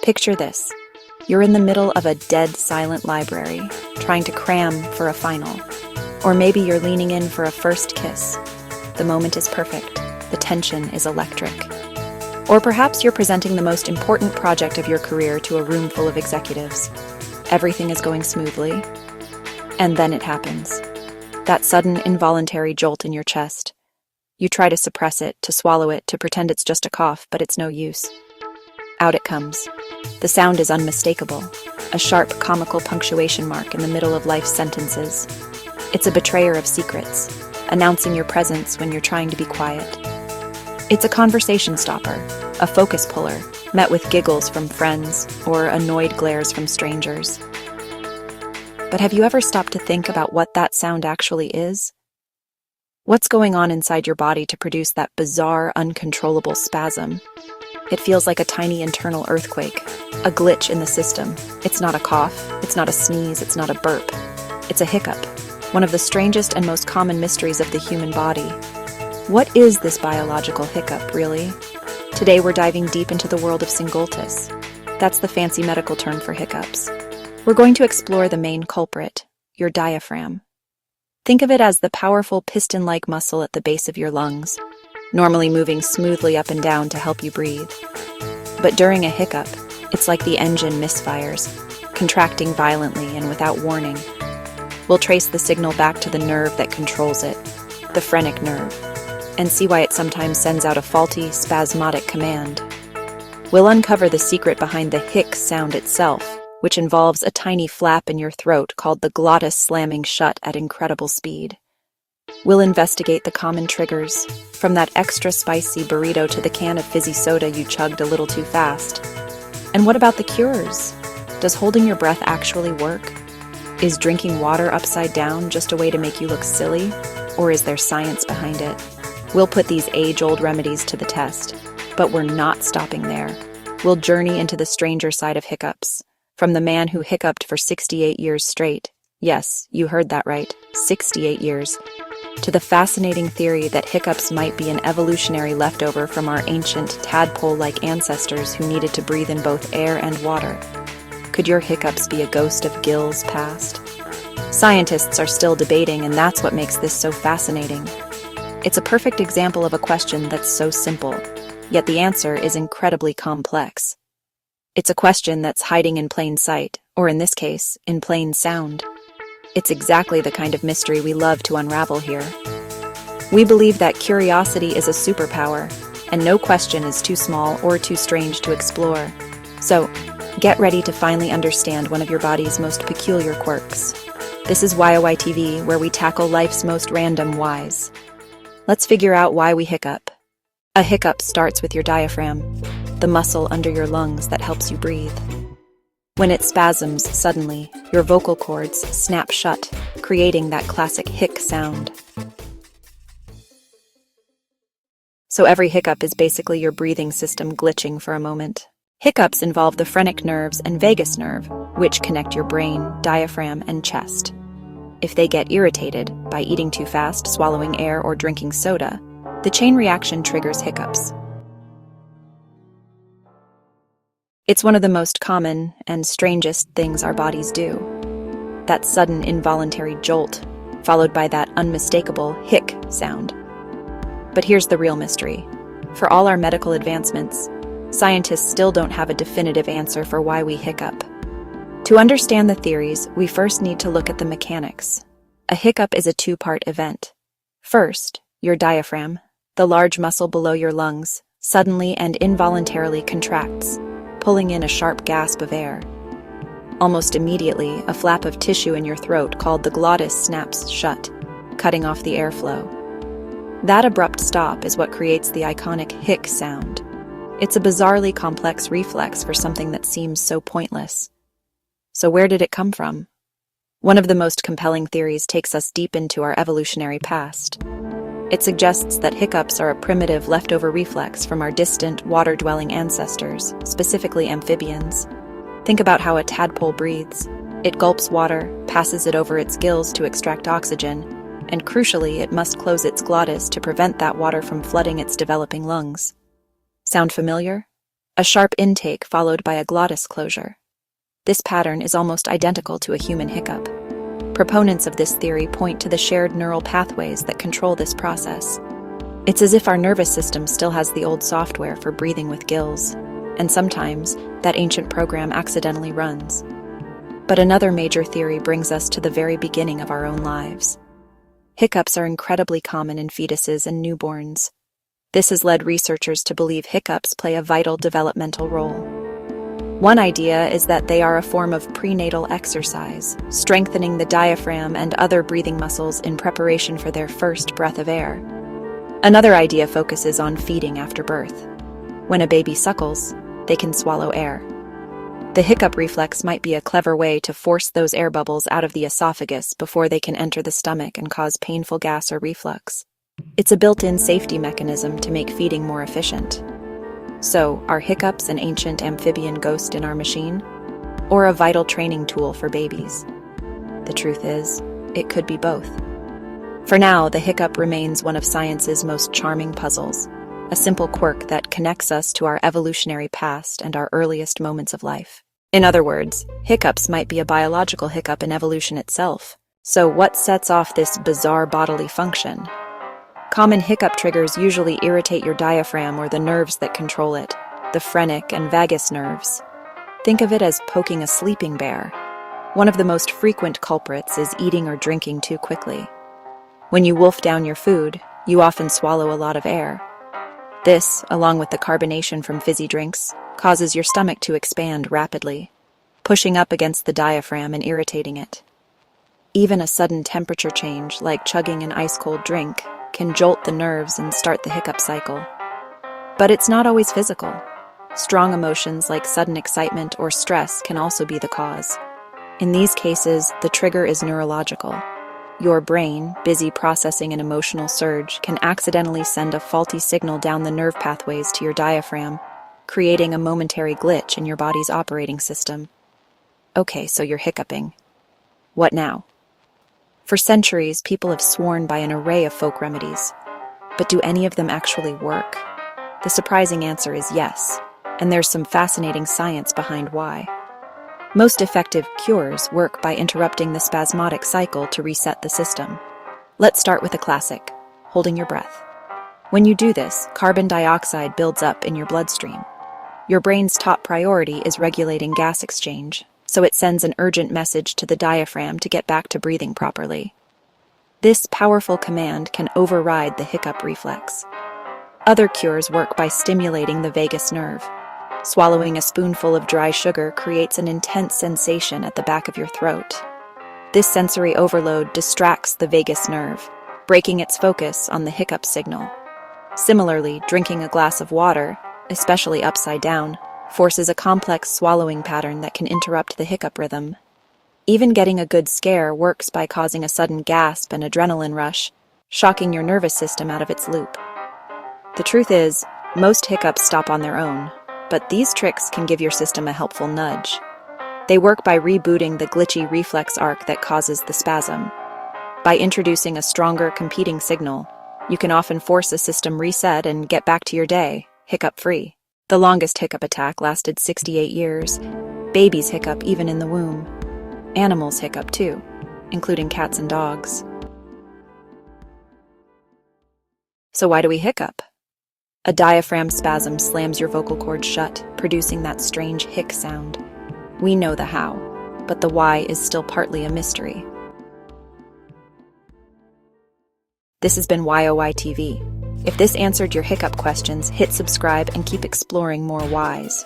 Picture this. You're in the middle of a dead silent library, trying to cram for a final. Or maybe you're leaning in for a first kiss. The moment is perfect. The tension is electric. Or perhaps you're presenting the most important project of your career to a room full of executives. Everything is going smoothly. And then it happens. That sudden, involuntary jolt in your chest. You try to suppress it, to swallow it, to pretend it's just a cough, but it's no use. Out it comes. The sound is unmistakable, a sharp, comical punctuation mark in the middle of life's sentences. It's a betrayer of secrets, announcing your presence when you're trying to be quiet. It's a conversation stopper, a focus puller, met with giggles from friends or annoyed glares from strangers. But have you ever stopped to think about what that sound actually is? What's going on inside your body to produce that bizarre, uncontrollable spasm? It feels like a tiny internal earthquake, a glitch in the system. It's not a cough, it's not a sneeze, it's not a burp. It's a hiccup, one of the strangest and most common mysteries of the human body. What is this biological hiccup, really? Today we're diving deep into the world of singultus. That's the fancy medical term for hiccups. We're going to explore the main culprit, your diaphragm. Think of it as the powerful piston-like muscle at the base of your lungs, normally moving smoothly up and down to help you breathe. But during a hiccup, it's like the engine misfires, contracting violently and without warning. We'll trace the signal back to the nerve that controls it, the phrenic nerve, and see why it sometimes sends out a faulty, spasmodic command. We'll uncover the secret behind the hic sound itself, which involves a tiny flap in your throat called the glottis slamming shut at incredible speed. We'll investigate the common triggers, from that extra spicy burrito to the can of fizzy soda you chugged a little too fast. And what about the cures? Does holding your breath actually work? Is drinking water upside down just a way to make you look silly? Or is there science behind it? We'll put these age-old remedies to the test, but we're not stopping there. We'll journey into the stranger side of hiccups, from the man who hiccuped for 68 years straight. Yes, you heard that right, 68 years. To the fascinating theory that hiccups might be an evolutionary leftover from our ancient tadpole-like ancestors who needed to breathe in both air and water. Could your hiccups be a ghost of Gil's past? Scientists are still debating, and that's what makes this so fascinating. It's a perfect example of a question that's so simple, yet the answer is incredibly complex. It's a question that's hiding in plain sight, or in this case, in plain sound. It's exactly the kind of mystery we love to unravel here. We believe that curiosity is a superpower, and no question is too small or too strange to explore. So, get ready to finally understand one of your body's most peculiar quirks. This is WhyOWhyTV, where we tackle life's most random whys. Let's figure out why we hiccup. A hiccup starts with your diaphragm, the muscle under your lungs that helps you breathe. When it spasms suddenly, your vocal cords snap shut, creating that classic hic sound. So every hiccup is basically your breathing system glitching for a moment. Hiccups involve the phrenic nerves and vagus nerve, which connect your brain, diaphragm, and chest. If they get irritated by eating too fast, swallowing air, or drinking soda, the chain reaction triggers hiccups. It's one of the most common and strangest things our bodies do. That sudden involuntary jolt, followed by that unmistakable hic sound. But here's the real mystery. For all our medical advancements, scientists still don't have a definitive answer for why we hiccup. To understand the theories, we first need to look at the mechanics. A hiccup is a two-part event. First, your diaphragm, the large muscle below your lungs, suddenly and involuntarily contracts, pulling in a sharp gasp of air. Almost immediately, a flap of tissue in your throat called the glottis snaps shut, cutting off the airflow. That abrupt stop is what creates the iconic hic sound. It's a bizarrely complex reflex for something that seems so pointless. So where did it come from? One of the most compelling theories takes us deep into our evolutionary past. It suggests that hiccups are a primitive leftover reflex from our distant, water-dwelling ancestors, specifically amphibians. Think about how a tadpole breathes. It gulps water, passes it over its gills to extract oxygen, and crucially, it must close its glottis to prevent that water from flooding its developing lungs. Sound familiar? a sharp intake followed by a glottis closure. This pattern is almost identical to a human hiccup. Proponents of this theory point to the shared neural pathways that control this process. It's as if our nervous system still has the old software for breathing with gills, and sometimes that ancient program accidentally runs. But another major theory brings us to the very beginning of our own lives. Hiccups are incredibly common in fetuses and newborns. This has led researchers to believe hiccups play a vital developmental role. One idea is that they are a form of prenatal exercise, strengthening the diaphragm and other breathing muscles in preparation for their first breath of air. Another idea focuses on feeding after birth. When a baby suckles, they can swallow air. The hiccup reflex might be a clever way to force those air bubbles out of the esophagus before they can enter the stomach and cause painful gas or reflux. It's a built-in safety mechanism to make feeding more efficient. So, are hiccups an ancient amphibian ghost in our machine? Or a vital training tool for babies? The truth is, it could be both. For now, the hiccup remains one of science's most charming puzzles, a simple quirk that connects us to our evolutionary past and our earliest moments of life. In other words, hiccups might be a biological hiccup in evolution itself. So what sets off this bizarre bodily function? Common hiccup triggers usually irritate your diaphragm or the nerves that control it, the phrenic and vagus nerves. Think of it as poking a sleeping bear. One of the most frequent culprits is eating or drinking too quickly. When you wolf down your food, you often swallow a lot of air. This, along with the carbonation from fizzy drinks, causes your stomach to expand rapidly, pushing up against the diaphragm and irritating it. Even a sudden temperature change, like chugging an ice-cold drink, can jolt the nerves and start the hiccup cycle. But it's not always physical. Strong emotions like sudden excitement or stress can also be the cause. In these cases, the trigger is neurological. Your brain, busy processing an emotional surge, can accidentally send a faulty signal down the nerve pathways to your diaphragm, creating a momentary glitch in your body's operating system. Okay, so you're hiccuping. What now? For centuries, people have sworn by an array of folk remedies. But do any of them actually work? The surprising answer is yes, and there's some fascinating science behind why. Most effective cures work by interrupting the spasmodic cycle to reset the system. Let's start with a classic, holding your breath. When you do this, carbon dioxide builds up in your bloodstream. Your brain's top priority is regulating gas exchange, so it sends an urgent message to the diaphragm to get back to breathing properly. This powerful command can override the hiccup reflex. Other cures work by stimulating the vagus nerve. Swallowing a spoonful of dry sugar creates an intense sensation at the back of your throat. This sensory overload distracts the vagus nerve, breaking its focus on the hiccup signal. Similarly, drinking a glass of water, especially upside down, forces a complex swallowing pattern that can interrupt the hiccup rhythm. Even getting a good scare works by causing a sudden gasp and adrenaline rush, shocking your nervous system out of its loop. The truth is, most hiccups stop on their own, but these tricks can give your system a helpful nudge. They work by rebooting the glitchy reflex arc that causes the spasm. By introducing a stronger competing signal, you can often force a system reset and get back to your day, hiccup-free. The longest hiccup attack lasted 68 years. Babies hiccup even in the womb. Animals hiccup too, including cats and dogs. So why do we hiccup? A diaphragm spasm slams your vocal cords shut, producing that strange hic sound. We know the how, but the why is still partly a mystery. This has been WhyOWhyTV. If this answered your hiccup questions, hit subscribe and keep exploring more whys.